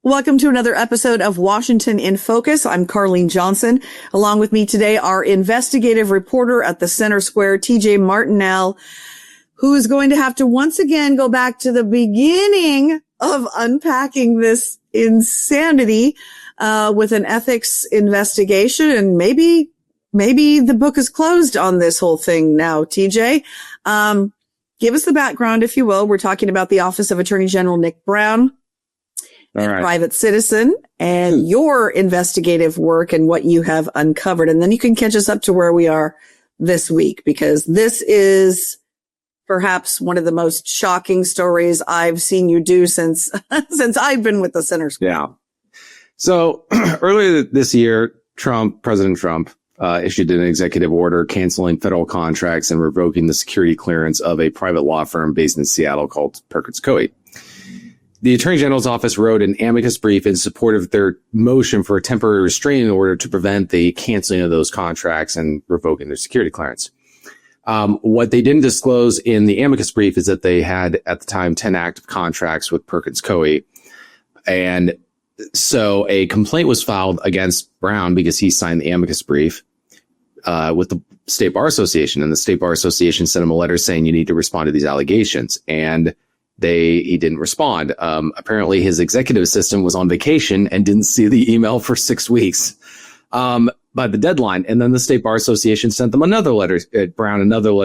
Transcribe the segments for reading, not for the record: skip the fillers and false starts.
Welcome to another episode of Washington in Focus. I'm Carlene Johnson. Along with me today, our investigative reporter at the Center Square, TJ Martinell, who is going to have to once again go back to the beginning of unpacking this insanity with an ethics investigation. And maybe the book is closed on this whole thing now, TJ. Give us the background, if you will. We're talking about the Office of Attorney General Nick Brown. All right. Private citizen and your investigative work and what you have uncovered. And then you can catch us up to where we are this week, because this is perhaps one of the most shocking stories I've seen you do since I've been with the Center Square. Yeah. So earlier this year, President Trump issued an executive order canceling federal contracts and revoking the security clearance of a private law firm based in Seattle called Perkins Coie. The Attorney General's office wrote an amicus brief in support of their motion for a temporary restraining order to prevent the canceling of those contracts and revoking their security clearance. What they didn't disclose in the amicus brief is that they had, at the time, 10 active contracts with Perkins Coie. And so a complaint was filed against Brown because he signed the amicus brief with the State Bar Association. And the State Bar Association sent him a letter saying you need to respond to these allegations. And he didn't respond. Apparently his executive assistant was on vacation and didn't see the email for 6 weeks by the deadline. And then the State Bar Association sent them another letter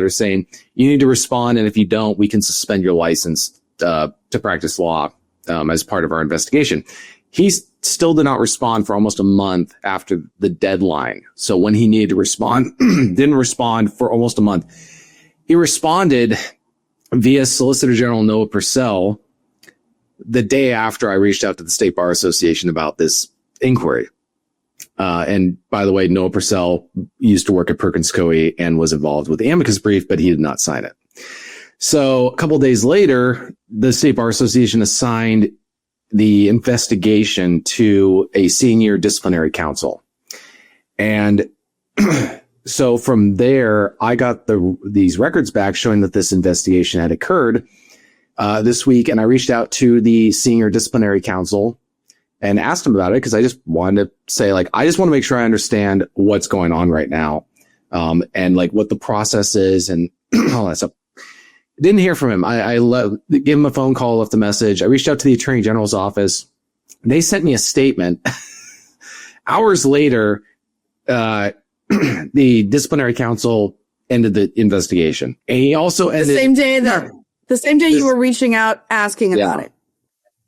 saying, you need to respond. And if you don't, we can suspend your license to practice law as part of our investigation. He still did not respond for almost a month after the deadline. So when he needed to respond, didn't respond for almost a month. He responded via Solicitor General Noah Purcell the day after I reached out to the State Bar Association about this inquiry. And by the way, Noah Purcell used to work at Perkins Coie and was involved with the amicus brief, but he did not sign it. So a couple of days later, the State Bar Association assigned the investigation to a senior disciplinary counsel. And so from there, I got these records back showing that this investigation had occurred this week. And I reached out to the senior disciplinary counsel and asked him about it, because I just wanted to say, I just want to make sure I understand what's going on right now, and what the process is and all that stuff. Didn't hear from him. I gave him a phone call, left a message. I reached out to the Attorney General's office. They sent me a statement. Hours later, the disciplinary counsel ended the investigation. And he also ended the same day you were reaching out asking about it.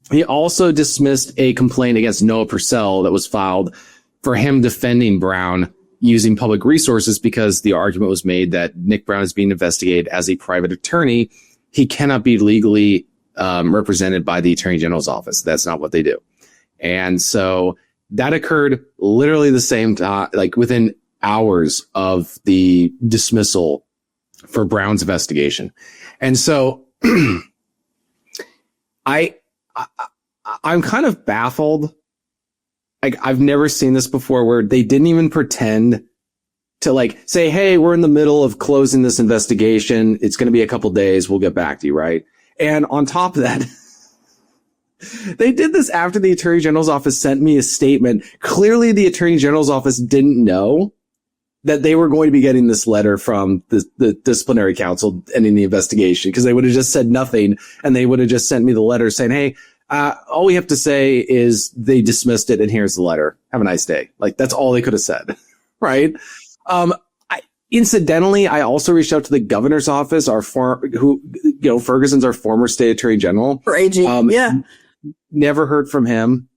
He also dismissed a complaint against Noah Purcell that was filed for him defending Brown using public resources, because the argument was made that Nick Brown is being investigated as a private attorney. He cannot be legally represented by the Attorney General's office. That's not what they do. And so that occurred literally the same time, within hours of the dismissal for Brown's investigation. And so I'm kind of baffled. I've never seen this before, where they didn't even pretend to say, hey, we're in the middle of closing this investigation. It's going to be a couple days. We'll get back to you. Right. And on top of that, they did this after the Attorney General's office sent me a statement. Clearly the Attorney General's office didn't know that they were going to be getting this letter from the disciplinary counsel ending the investigation, because they would have just said nothing, and they would have just sent me the letter saying, hey, all we have to say is they dismissed it and here's the letter. Have a nice day. That's all they could have said. Right. Incidentally, I also reached out to the governor's office, Ferguson's our former state attorney general. For AG. Never heard from him.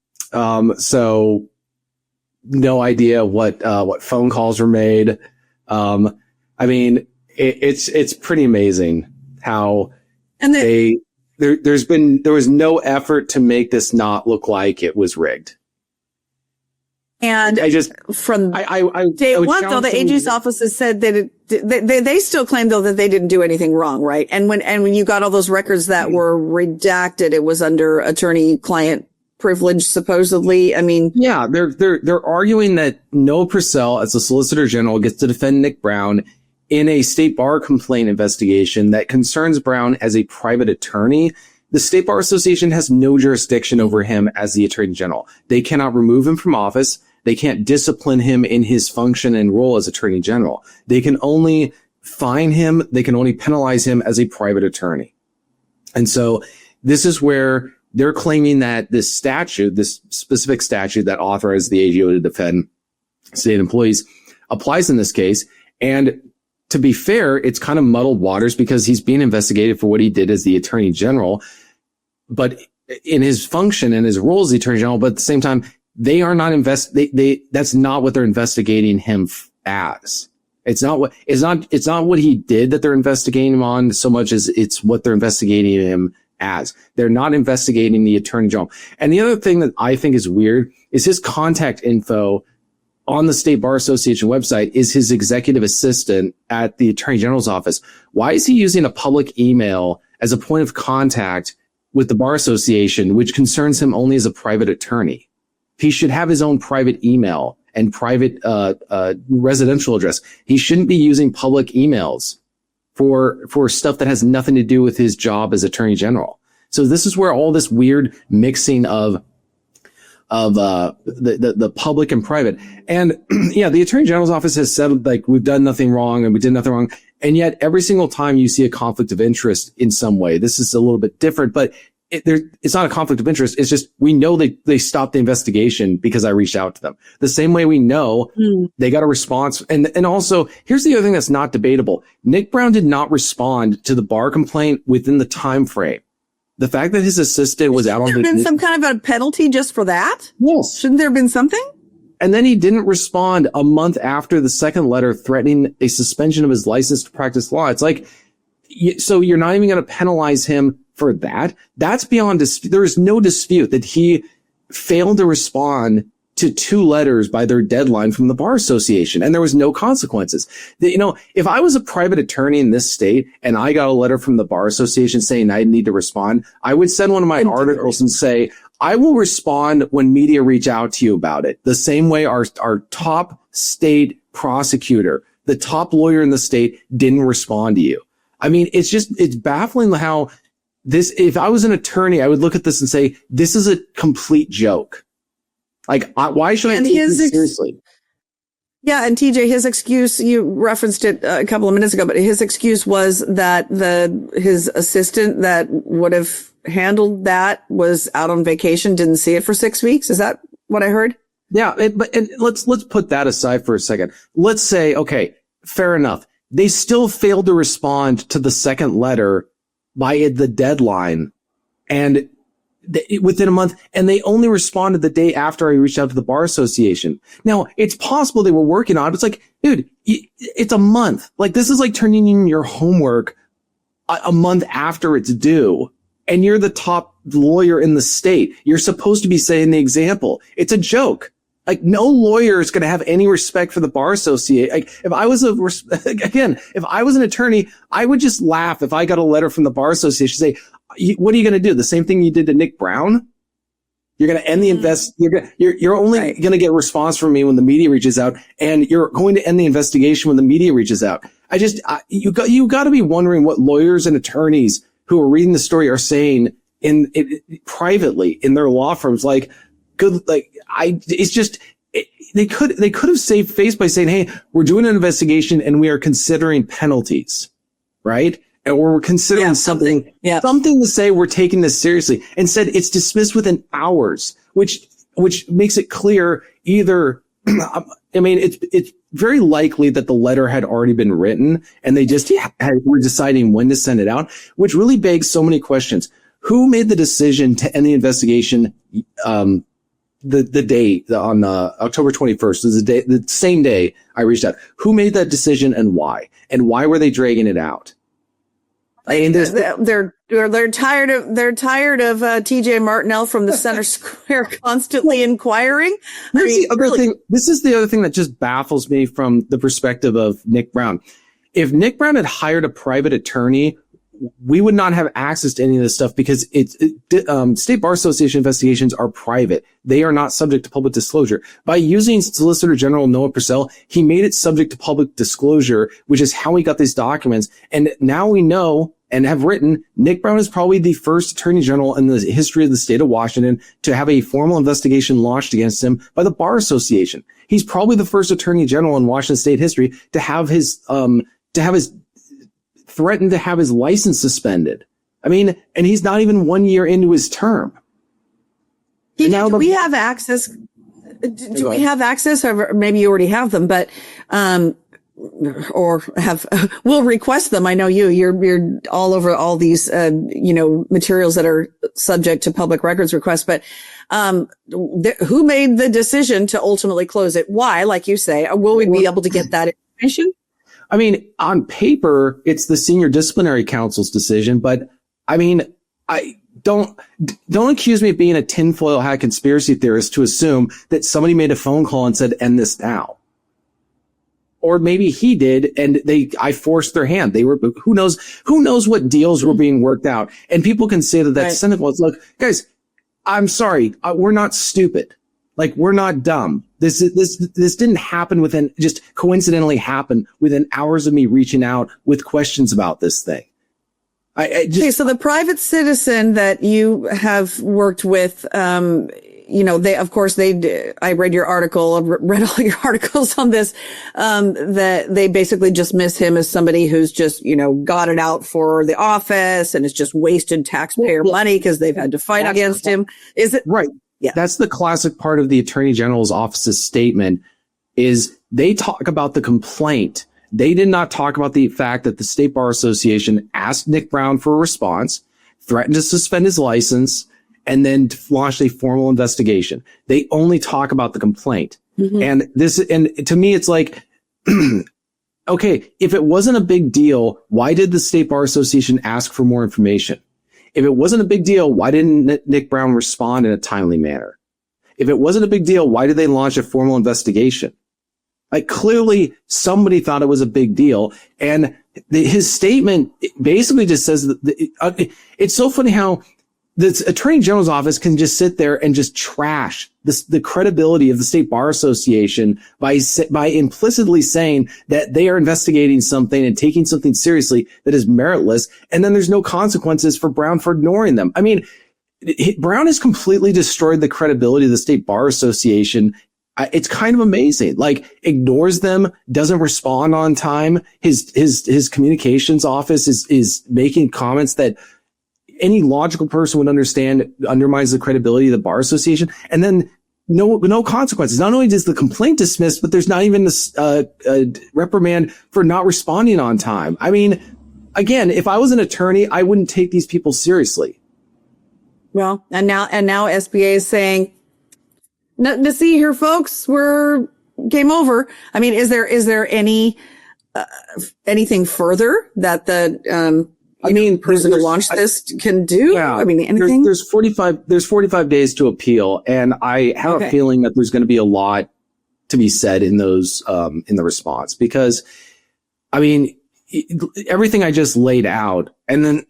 So no idea what phone calls were made. It's pretty amazing how there was no effort to make this not look like it was rigged. And from day one, though, the AG's office has said that they still claim, though, that they didn't do anything wrong, right? And when you got all those records that were redacted, it was under attorney-client privilege, supposedly. Yeah, they're arguing that Noah Purcell, as the Solicitor General, gets to defend Nick Brown in a state bar complaint investigation that concerns Brown as a private attorney, the State Bar Association has no jurisdiction over him as the Attorney General. They cannot remove him from office. They can't discipline him in his function and role as Attorney General. They can only fine him. They can only penalize him as a private attorney. And so this is where they're claiming that this statute, this specific statute that authorizes the AGO to defend state employees, applies in this case. And to be fair, it's kind of muddled waters because he's being investigated for what he did as the Attorney General, but in his function and his role as the Attorney General. But at the same time, they are not that's not what they're investigating him as. It's not what he did that they're investigating him on so much as it's what they're investigating him as. They're not investigating the Attorney General. And the other thing that I think is weird is his contact info on the State Bar Association website is his executive assistant at the Attorney General's office. Why is he using a public email as a point of contact with the Bar Association, which concerns him only as a private attorney? He should have his own private email and private residential address. He shouldn't be using public emails for stuff that has nothing to do with his job as Attorney General. So this is where all this weird mixing of the public and private. And yeah, the Attorney General's office has said like we've done nothing wrong and we did nothing wrong. And yet every single time you see a conflict of interest in some way, this is a little bit different, but it's not a conflict of interest. It's just, we know they stopped the investigation because I reached out to them. The same way we know they got a response. And also, here's the other thing that's not debatable. Nick Brown did not respond to the bar complaint within the time frame. The fact that his assistant was out on vacation. There been some kind of a penalty just for that? Yes. Shouldn't there have been something? And then he didn't respond a month after the second letter threatening a suspension of his license to practice law. It's like, so you're not even going to penalize him for that? That's beyond dispute. There is no dispute that he failed to respond to 2 letters by their deadline from the Bar Association, and there was no consequences. If I was a private attorney in this state and I got a letter from the Bar Association saying I need to respond, I would send one of my articles and say, I will respond when media reach out to you about it. The same way our top state prosecutor, the top lawyer in the state, didn't respond to you. I mean, it's baffling how if I was an attorney, I would look at this and say, this is a complete joke. Like, why should I take this seriously? Yeah. And TJ, his excuse, you referenced it a couple of minutes ago, but his excuse was that his assistant that would have handled that was out on vacation, didn't see it for 6 weeks. Is that what I heard? Yeah. But let's put that aside for a second. Let's say, okay, fair enough. They still failed to respond to the second letter by the deadline and within a month, and they only responded the day after I reached out to the Bar Association. Now, it's possible they were working on it. It's like, dude, it's a month. Like, this is like turning in your homework a month after it's due, and you're the top lawyer in the state. You're supposed to be setting the example. It's a joke. Like, no lawyer is going to have any respect for the Bar Association. Like, if I was if I was an attorney, I would just laugh if I got a letter from the Bar Association say, what are you going to do? The same thing you did to Nick Brown? You're going to end the you're only going to get a response from me when the media reaches out, and you're going to end the investigation when the media reaches out. You got to be wondering what lawyers and attorneys who are reading the story are saying privately in their law firms. Like, they could have saved face by saying, hey, we're doing an investigation and we are considering penalties, right? Or we're considering something to say we're taking this seriously. Instead, it's dismissed within hours, which makes it clear either, I mean, it's very likely that the letter had already been written and they just were deciding when to send it out, which really begs so many questions. Who made the decision to end the investigation, the day on October 21st is the same day I reached out? Who made that decision and why? And why were they dragging it out? I mean, they're tired of TJ Martinell from the Center Square constantly inquiring. This is the other thing that just baffles me from the perspective of Nick Brown. If Nick Brown had hired a private attorney, we would not have access to any of this stuff because state bar association investigations are private. They are not subject to public disclosure. By using Solicitor General Noah Purcell, he made it subject to public disclosure, which is how he got these documents. And now we know and have written, Nick Brown is probably the first attorney general in the history of the state of Washington to have a formal investigation launched against him by the Bar Association. He's probably the first attorney general in Washington state history to have his threatened to have his license suspended. I mean, and he's not even 1 year into his term. Do we have access? Do we have access? Or maybe you already have them, but we'll request them. I know you're all over all these materials that are subject to public records requests, but who made the decision to ultimately close it? Why, like you say, will we be able to get that information? I mean, on paper, it's the senior disciplinary counsel's decision, but I mean, don't accuse me of being a tinfoil hat conspiracy theorist to assume that somebody made a phone call and said, end this now. Or maybe he did, and I forced their hand. Who knows what deals were being worked out. And people can say that that's cynical. It's look, guys, I'm sorry. We're not stupid. Like, we're not dumb. This didn't happen just coincidentally happen within hours of me reaching out with questions about this thing. Okay, so the private citizen that you have worked with, I read your article, read all your articles on this, that they basically just miss him as somebody who's just, got it out for the office and it's just wasted taxpayer money because they've had to fight against him. Is it? Right. Yeah. That's the classic part of the Attorney General's office's statement is they talk about the complaint. They did not talk about the fact that the State Bar Association asked Nick Brown for a response, threatened to suspend his license, and then launched a formal investigation. They only talk about the complaint. Mm-hmm. And to me, it's like, okay, if it wasn't a big deal, why did the State Bar Association ask for more information? If it wasn't a big deal, why didn't Nick Brown respond in a timely manner? If it wasn't a big deal, why did they launch a formal investigation? Like, clearly somebody thought it was a big deal. And his statement basically just says that it's so funny how the Attorney General's office can just sit there and just trash the credibility of the State Bar Association by implicitly saying that they are investigating something and taking something seriously that is meritless. And then there's no consequences for Brown for ignoring them. I mean, Brown has completely destroyed the credibility of the State Bar Association. It's kind of amazing. Like, ignores them, doesn't respond on time. His communications office is making comments that any logical person would understand undermines the credibility of the Bar Association. And then no consequences. Not only is the complaint dismissed, but there's not even a reprimand for not responding on time. I mean, again, if I was an attorney, I wouldn't take these people seriously. Well, and now SBA is saying, nothing to see here, folks. We're game over. I mean, is there any anything further that the person who launched this can do? Yeah, I mean, anything? There's 45 days to appeal, and I have a feeling that there's going to be a lot to be said in those in the response, because I mean, everything I just laid out, and then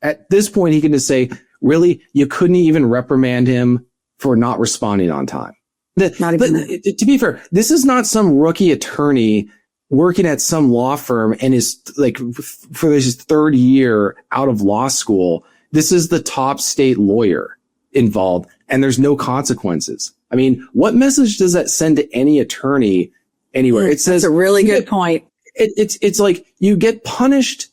at this point he can just say, really, you couldn't even reprimand him for not responding on time. To be fair, this is not some rookie attorney working at some law firm and is like for his third year out of law school. This is the top state lawyer involved, and there's no consequences. I mean, what message does that send to any attorney anywhere? It says that's a really good point. It's like you get punished,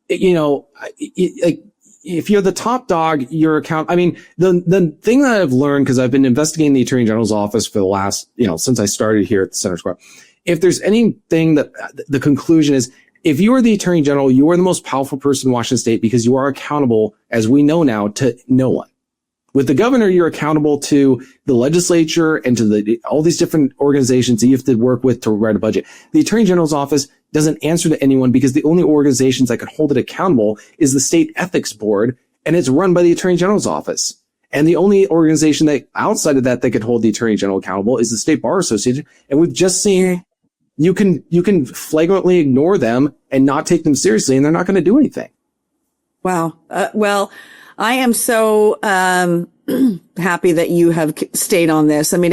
like if you're the top dog, your account. I mean, the thing that I've learned, because I've been investigating the Attorney General's office for the last, since I started here at the Center Square. If there's anything that the conclusion is, if you are the Attorney General, you are the most powerful person in Washington State because you are accountable, as we know now, to no one. With the governor, you're accountable to the legislature and to all these different organizations that you have to work with to write a budget. The Attorney General's office doesn't answer to anyone because the only organizations that can hold it accountable is the State Ethics Board, and it's run by the Attorney General's office. And the only organization that outside of that could hold the Attorney General accountable is the State Bar Association. And we've just seen you can flagrantly ignore them and not take them seriously, and they're not going to do anything. Wow. Well, I am so happy that you have stayed on this. I mean,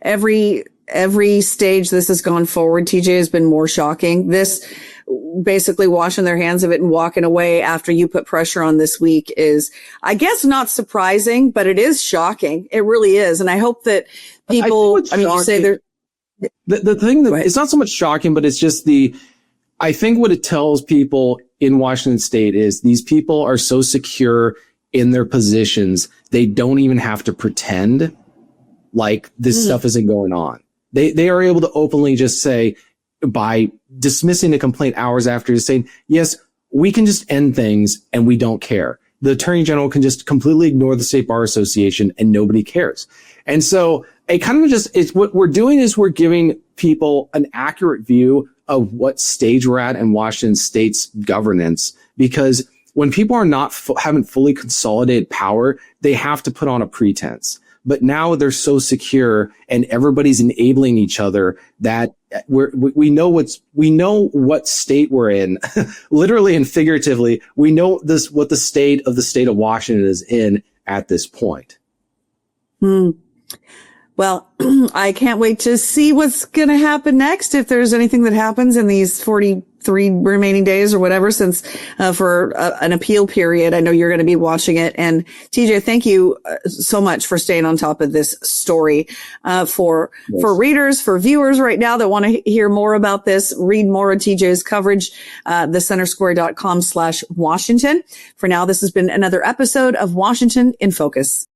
every stage this has gone forward, TJ, has been more shocking. This basically washing their hands of it and walking away after you put pressure on this week is, I guess, not surprising, but it is shocking. It really is. And I hope that people, you say they're, the thing that it's not so much shocking, but it's just I think what it tells people in Washington State is these people are so secure in their positions, they don't even have to pretend like this stuff isn't going on. They are able to openly just say, by dismissing the complaint hours after, just saying, yes, we can just end things and we don't care. The Attorney General can just completely ignore the State Bar Association and nobody cares. And so it kind of it's what we're doing is we're giving people an accurate view of what stage we're at in Washington State's governance, because when people are haven't fully consolidated power, they have to put on a pretense. But now they're so secure and everybody's enabling each other that we know what state we're in, literally and figuratively. We know what the state of Washington is in at this point. Well, I can't wait to see what's going to happen next. If there's anything that happens in these 43 remaining days or whatever, since for an appeal period, I know you're going to be watching it. And TJ, thank you so much for staying on top of this story. For readers, for viewers right now that want to hear more about this, read more of TJ's coverage, thecentersquare.com/Washington. For now, this has been another episode of Washington in Focus.